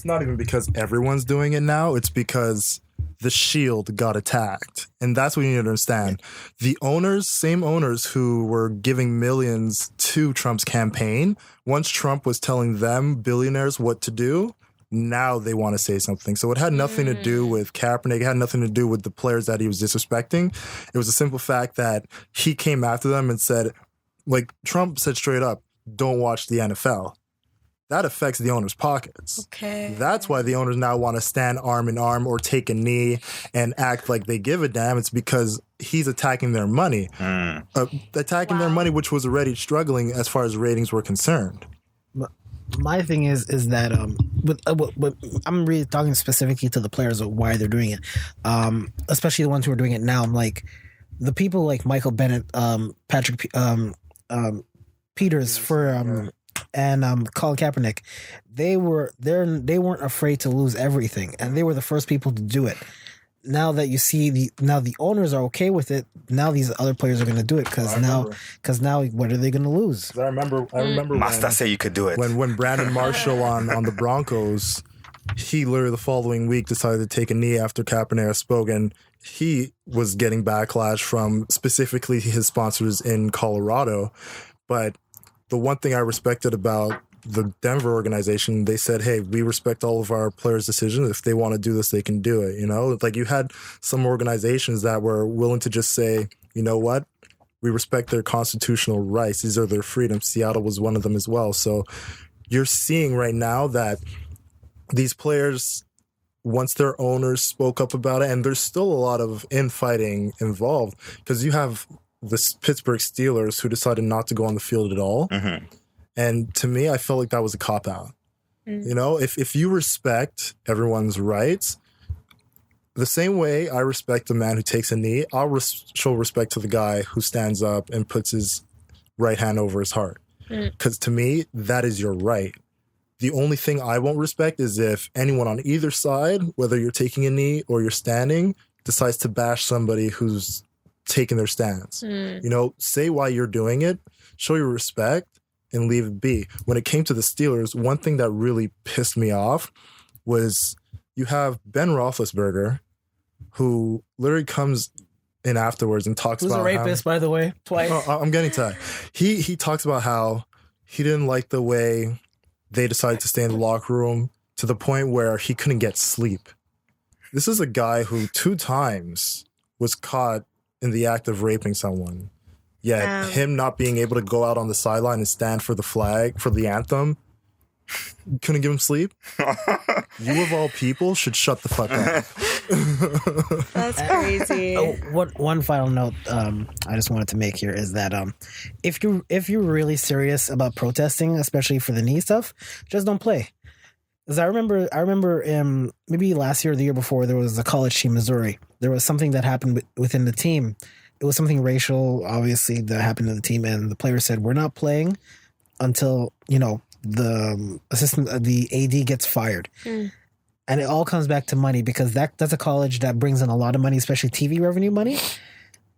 not even because everyone's doing it now. It's because the Shield got attacked. And that's what you need to understand. The owners, same owners who were giving millions to Trump's campaign, once Trump was telling them, billionaires, what to do, now they want to say something. So it had nothing to do with Kaepernick. It had nothing to do with the players that he was disrespecting. It was a simple fact that he came after them and said, like Trump said straight up, don't watch the NFL. That affects the owner's pockets. Okay. That's why the owners now want to stand arm in arm or take a knee and act like they give a damn. It's because he's attacking their money. Attacking their money, which was already struggling as far as ratings were concerned. My thing is that I'm really talking specifically to the players of why they're doing it, especially the ones who are doing it now. I'm like, the people like Michael Bennett, Patrick Peters and Colin Kaepernick, they weren't afraid to lose everything, and they were the first people to do it. Now that you see the owners are okay with it, now these other players are going to do it because now what are they going to lose? I remember. Master say you could do it. When Brandon Marshall on the Broncos, he literally the following week decided to take a knee after Kaepernick spoke, and he was getting backlash from specifically his sponsors in Colorado. But the one thing I respected about the Denver organization, they said, hey, we respect all of our players' decisions. If they want to do this, they can do it. You know, like you had some organizations that were willing to just say, you know what, we respect their constitutional rights. These are their freedoms. Seattle was one of them as well. So you're seeing right now that these players, once their owners spoke up about it, and there's still a lot of infighting involved because you have the Pittsburgh Steelers who decided not to go on the field at all. And to me, I felt like that was a cop-out. You know, if you respect everyone's rights, the same way I respect the man who takes a knee, I'll show respect to the guy who stands up and puts his right hand over his heart. Because to me, that is your right. The only thing I won't respect is if anyone on either side, whether you're taking a knee or you're standing, decides to bash somebody who's taking their stance. You know, say why you're doing it, show your respect, and leave it be. When it came to the Steelers, one thing that really pissed me off was you have Ben Roethlisberger, who literally comes in afterwards and talks about a rapist, by the way, twice. Oh, I'm getting to that. He talks about how he didn't like the way they decided to stay in the locker room to the point where he couldn't get sleep. This is a guy who 2 times was caught in the act of raping someone. Yet him not being able to go out on the sideline and stand for the flag, for the anthem, couldn't give him sleep. You of all people should shut the fuck up. That's crazy. One final note I just wanted to make here is that if you're really serious about protesting, especially for the knee stuff, just don't play. Because I remember maybe last year or the year before, there was a college team, Missouri. There was something that happened within the team. It was something racial, obviously, that happened to the team, and the player said, "We're not playing until the AD gets fired." And it all comes back to money because that's a college that brings in a lot of money, especially TV revenue money.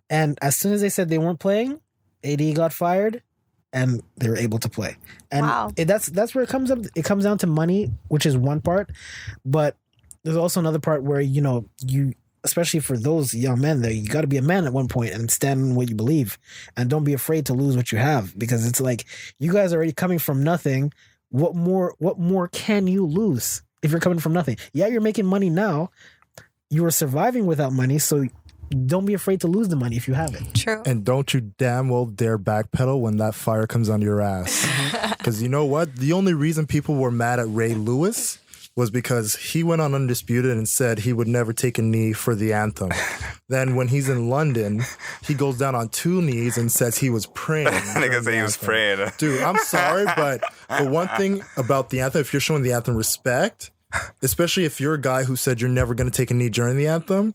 And as soon as they said they weren't playing, AD got fired, and they were able to play. And that's where it comes up. It comes down to money, which is one part, but there's also another part where especially for those young men there, you got to be a man at one point and stand on what you believe, and don't be afraid to lose what you have, because it's like you guys are already coming from nothing. What more can you lose if you're coming from nothing? Yeah, you're making money now. You are surviving without money, so don't be afraid to lose the money if you have it. True. And don't you damn well dare backpedal when that fire comes on your ass. Because you know what? The only reason people were mad at Ray Lewis was because he went on Undisputed and said he would never take a knee for the anthem. Then when he's in London, he goes down on 2 knees and says he was praying. Nigga said he was praying. Dude, I'm sorry, but the one thing about the anthem, if you're showing the anthem respect, especially if you're a guy who said you're never going to take a knee during the anthem,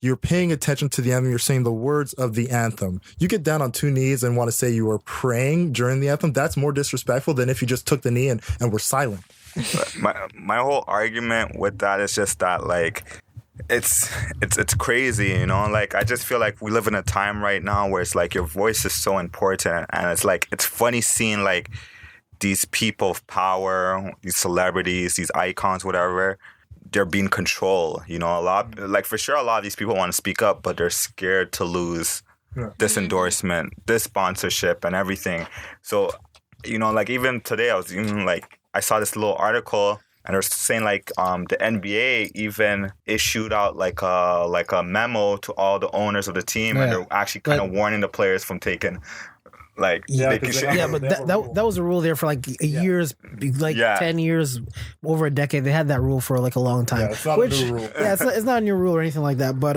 you're paying attention to the anthem. You're saying the words of the anthem. You get down on 2 knees and want to say you were praying during the anthem. That's more disrespectful than if you just took the knee and were silent. My whole argument with that is just that, like, it's crazy, you know? Like, I just feel like we live in a time right now where it's like your voice is so important, and it's like, it's funny seeing like these people of power, these celebrities, these icons, whatever, they're being controlled, you know? For sure a lot of these people want to speak up, but they're scared to lose this endorsement, this sponsorship and everything. So, you know, like, even today I saw this little article, and they're saying like the NBA even issued out like a memo to all the owners of the team, and they're actually kind of warning the players from taking like but that was a rule there for like years, like 10 years, over a decade. They had that rule for like a long time. Yeah, it's not a new rule. Yeah, it's not a new rule or anything like that. But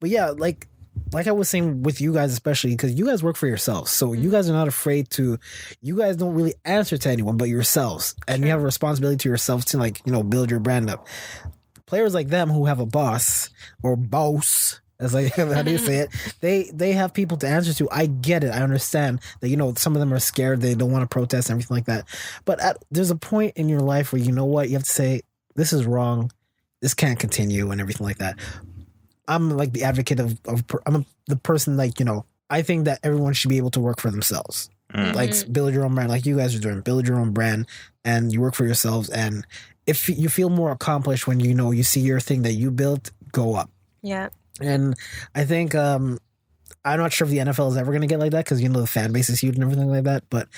yeah, like I was saying with you guys, especially because you guys work for yourselves. So you guys are not afraid to, you guys don't really answer to anyone but yourselves. And you have a responsibility to yourselves to, like, you know, build your brand up. Players like them who have a boss or boss, as like, how do you say it? They have people to answer to. I get it. I understand that, you know, some of them are scared. They don't want to protest and everything like that. But there's a point in your life where, you know what, you have to say, this is wrong. This can't continue and everything like that. I'm like the advocate I'm the person, like, you know, I think that everyone should be able to work for themselves. Like, build your own brand, like you guys are doing. Build your own brand, and you work for yourselves. And if you feel more accomplished when, you know, you see your thing that you built go up. Yeah. And I think I'm not sure if the NFL is ever going to get like that, because, you know, the fan base is huge and everything like that. But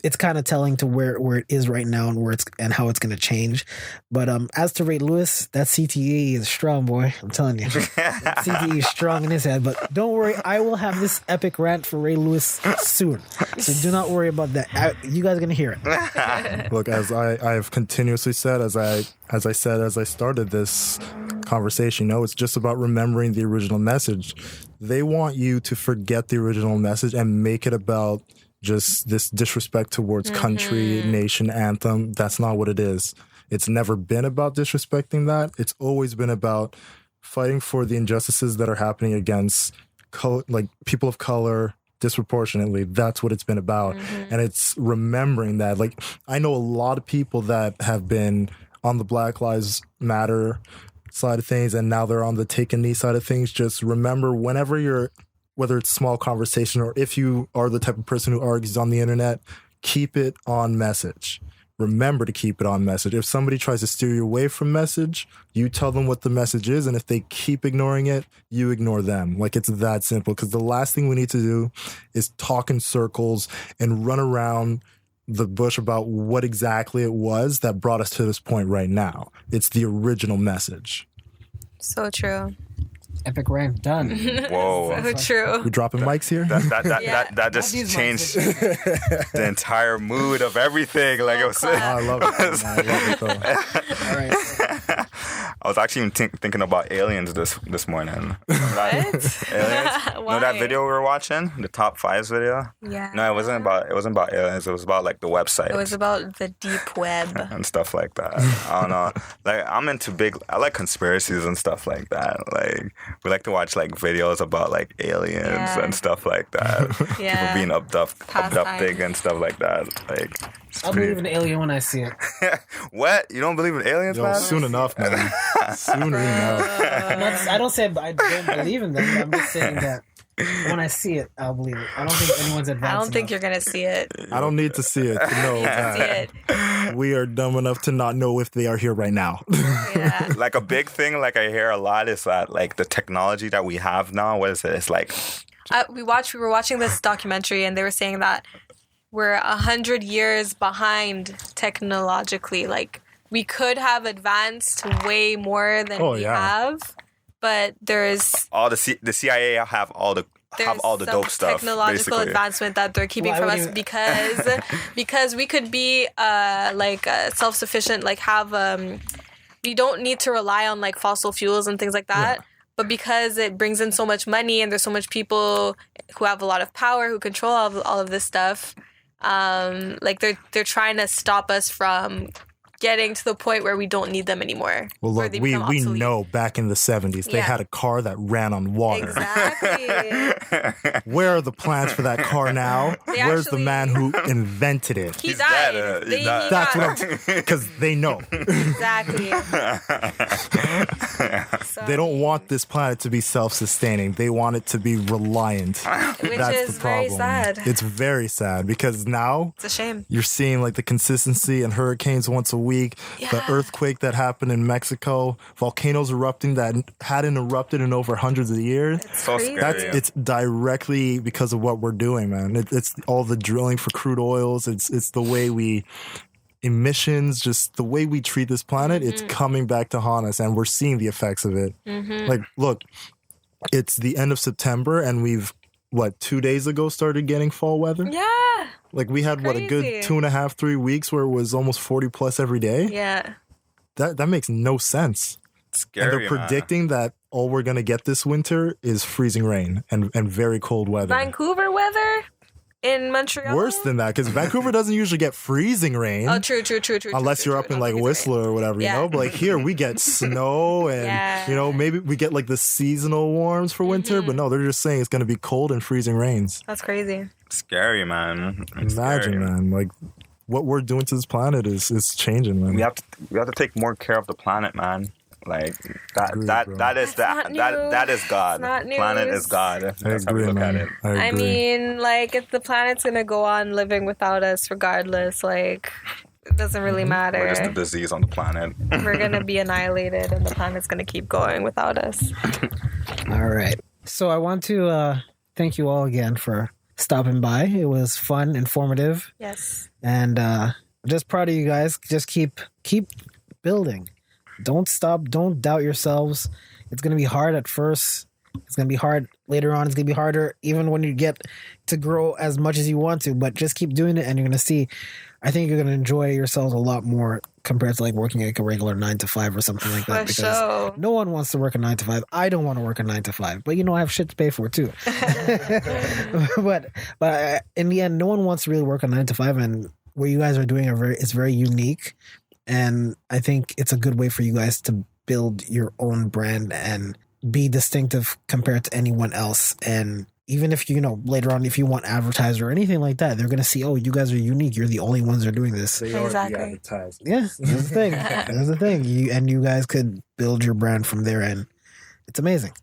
it's kind of telling to where it is right now and how it's going to change. But as to Ray Lewis, that CTE is strong, boy. I'm telling you. That CTE is strong in his head. But don't worry, I will have this epic rant for Ray Lewis soon. So do not worry about that. You guys are going to hear it. Look, as I have continuously said, as I started this conversation, you know, it's just about remembering the original message. They want you to forget the original message and make it about just this disrespect towards country, nation, anthem. That's not what it is. It's never been about disrespecting that. It's always been about fighting for the injustices that are happening against people of color disproportionately. That's what it's been about. And it's remembering that. Like, I know a lot of people that have been on the Black Lives Matter side of things, and now they're on the take a knee side of things. Just remember, whether it's small conversation or if you are the type of person who argues on the internet, keep it on message. Remember to keep it on message. If somebody tries to steer you away from message, you tell them what the message is, and if they keep ignoring it, you ignore them. Like, it's that simple, because the last thing we need to do is talk in circles and run around the bush about what exactly it was that brought us to this point right now. It's the original message. So true. Epic rant done. Whoa. So true. We dropping mics here? That just changed the entire mood of everything. Like, it was. I love it. Man. I love it, though. All right. I was actually thinking about aliens this morning. What? Aliens? Why? Know that video we were watching? The top 5s video? Yeah. No, it wasn't about aliens. It was about like the website. It was about the deep web. And stuff like that. I don't know. Like, I like conspiracies and stuff like that. Like, we like to watch like videos about like aliens and stuff like that. People being abducted and stuff like that. Like, I'll believe in an alien when I see it. What? You don't believe in aliens, man? Soon enough, man. Soon enough. I don't say I don't believe in them. I'm just saying that When I see it, I'll believe it. I don't think anyone's advanced I don't think enough. you're gonna see it. I don't need to see it to know See that it. we are dumb enough to not know if they are here right now. Yeah. Like a big thing, like I hear a lot, is that like the technology that we have now. What is it? It's like We were watching this documentary, and they were saying that we're 100 years behind technologically. Like, we could have advanced way more than we have, but there's all the CIA have all the some dope stuff. Technological basically. advancement that they're keeping from us because we could be self-sufficient, like have we don't need to rely on like fossil fuels and things like that. Yeah. But because it brings in so much money and there's so much people who have a lot of power who control all of this stuff, like they're trying to stop us from getting to the point where we don't need them anymore. Well, look, we know back in the 70s they had a car that ran on water. Exactly. Where are the plans for that car now? Where's the man who invented it? He died. That's what I'm because they know. Exactly. So, they don't want this planet to be self-sustaining. They want it to be reliant. Which That's is the problem. very sad. It's very sad because now it's a shame. You're seeing like the consistency in hurricanes once a week. The earthquake that happened in Mexico, volcanoes erupting that hadn't erupted in over hundreds of years. It's so scary. It's directly because of what we're doing, man. It's all the drilling for crude oils. It's the way we emissions, just the way we treat this planet. It's coming back to haunt us, and we're seeing the effects of it. Like, look, it's the end of September, and we've 2 days ago started getting fall weather. Yeah. Like we had a good 2.5, 3 weeks where it was almost 40 plus every day. Yeah. That makes no sense. Scary, and they're predicting that all we're gonna get this winter is freezing rain and very cold weather. Vancouver weather in Montreal. Worse than that, because Vancouver doesn't usually get freezing rain. Oh, true. Unless you're up in like Whistler or whatever, you know. But like here, we get snow and you know maybe we get like the seasonal warms for winter. But no, they're just saying it's gonna be cold and freezing rains. That's crazy. Scary, man. Imagine, man. Like what we're doing to this planet is changing, man. We have to take more care of the planet, man. Like that is God. Planet is God. That's how we look at it. I mean, like if the planet's gonna go on living without us regardless, like it doesn't really matter. We're just a disease on the planet. We're gonna be annihilated and the planet's gonna keep going without us. All right. So I want to thank you all again for stopping by. It was fun, informative. Yes. And just proud of you guys. Just keep building. Don't stop. Don't doubt yourselves. It's going to be hard at first. It's going to be hard later on. It's going to be harder even when you get to grow as much as you want to. But just keep doing it and you're going to see. I think you're going to enjoy yourselves a lot more compared to like working like a regular 9 to 5 or something like that. Because no one wants to work a 9 to 5. I don't want to work a 9 to 5. But I have shit to pay for too. but in the end, no one wants to really work a 9 to 5. And what you guys are doing is very unique. And I think it's a good way for you guys to build your own brand and be distinctive compared to anyone else. And even if later on, if you want advertiser or anything like that, they're going to see, oh, you guys are unique. You're the only ones that are doing this. They already advertise. Yeah, that's the thing. That's the thing. You guys could build your brand from there, and it's amazing.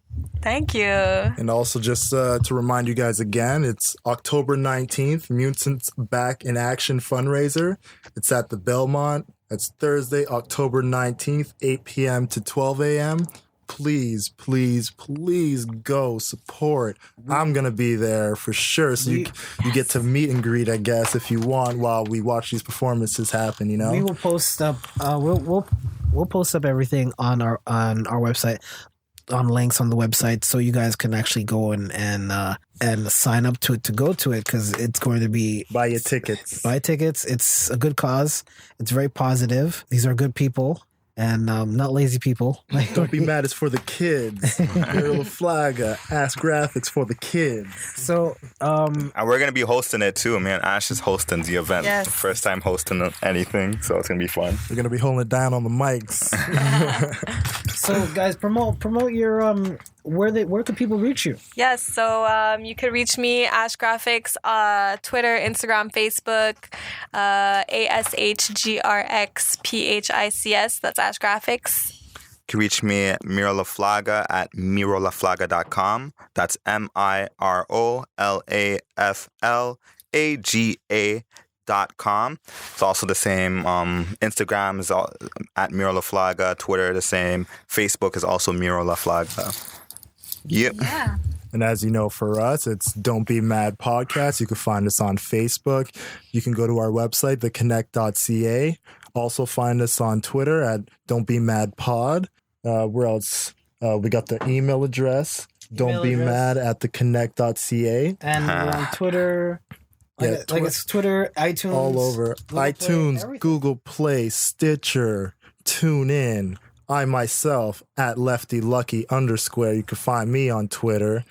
Thank you. And also just to remind you guys again, it's October 19th, Mutants Back in Action fundraiser. It's at the Belmont. That's Thursday, October 19th, 8 p.m. to 12 a.m. Please, please, please go support. I'm going to be there for sure. So you get to meet and greet, I guess, if you want, while we watch these performances happen, We will post up, we'll post up everything on our website, on links on the website, so you guys can actually go and sign up to go to it, because it's going to be buy your tickets. Buy tickets. It's a good cause. It's very positive. These are good people and not lazy people. Don't be mad. It's for the kids. Little Flaga, Ass Graphics for the kids. So and we're gonna be hosting it too. Man, Ash is hosting the event. Yes. First time hosting anything, so it's gonna be fun. We're gonna be holding it down on the mics. So guys, promote your where can people reach you? Yes, so you can reach me, Ash Graphics, Twitter, Instagram, Facebook, ASHGRXPHICS. That's Ash Graphics. can reach me at Miro LaFlaga at mirolaflaga.com. That's MIROLAFLAGA.com. It's also the same. Instagram is at Miro LaFlaga. Twitter the same. Facebook is also Miro LaFlaga. Yep. Yeah. And as you know, for us, it's Don't Be Mad Podcast. You can find us on Facebook. You can go to our website, theconnect.ca. Also find us on Twitter at Don't Be Mad Pod. Where else? We got the email address, Don't Be Mad at theconnect.ca. And we're on Twitter. It's Twitter, iTunes. All over. Google iTunes, Play, Google Play, Stitcher, TuneIn. I myself at LeftyLucky_. You can find me on Twitter.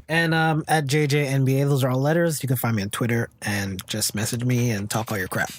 And at JJNBA, those are all letters. You can find me on Twitter and just message me and talk all your crap.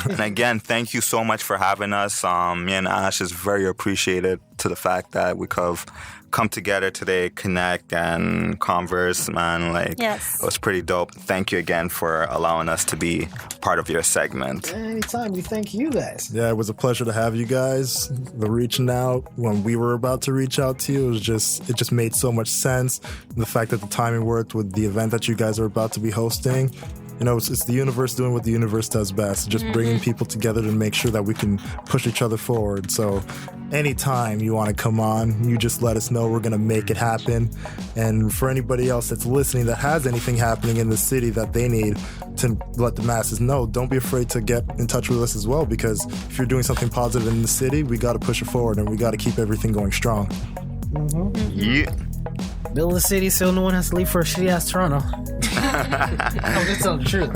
And again, thank you so much for having us. Me and Ash is very appreciated to the fact that we could have come together today, connect and converse, man. Yes. It was pretty dope. Thank you again for allowing us to be part of your segment. Anytime. We thank you guys. Yeah, it was a pleasure to have you guys. The reaching out when we were about to reach out to you, it just made so much sense. And the fact that the timing worked with the event that you guys are about to be hosting. You know, it's the universe doing what the universe does best, just bringing people together to make sure that we can push each other forward. So anytime you want to come on, you just let us know. We're going to make it happen. And for anybody else that's listening that has anything happening in the city that they need to let the masses know, don't be afraid to get in touch with us as well, because if you're doing something positive in the city, we got to push it forward and we got to keep everything going strong. Yeah. Build a city so no one has to leave for a shitty ass Toronto. I'm just telling the truth.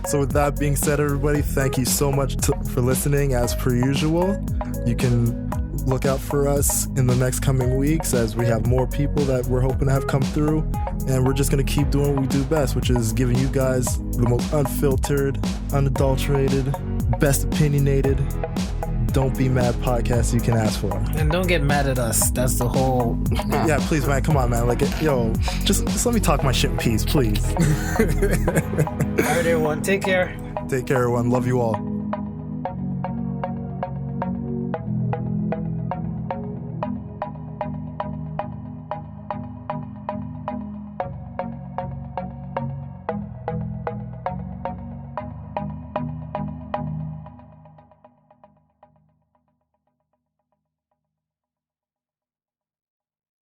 So with that being said, everybody, thank you so much for listening. As per usual, you can look out for us in the next coming weeks as we have more people that we're hoping to have come through. And we're just going to keep doing what we do best, which is giving you guys the most unfiltered, unadulterated, best opinionated, Don't Be Mad podcast you can ask for. And don't get mad at us. That's the whole... Yeah, please, man. Come on, man. Just let me talk my shit in peace, please. All right, everyone. Take care. Take care, everyone. Love you all.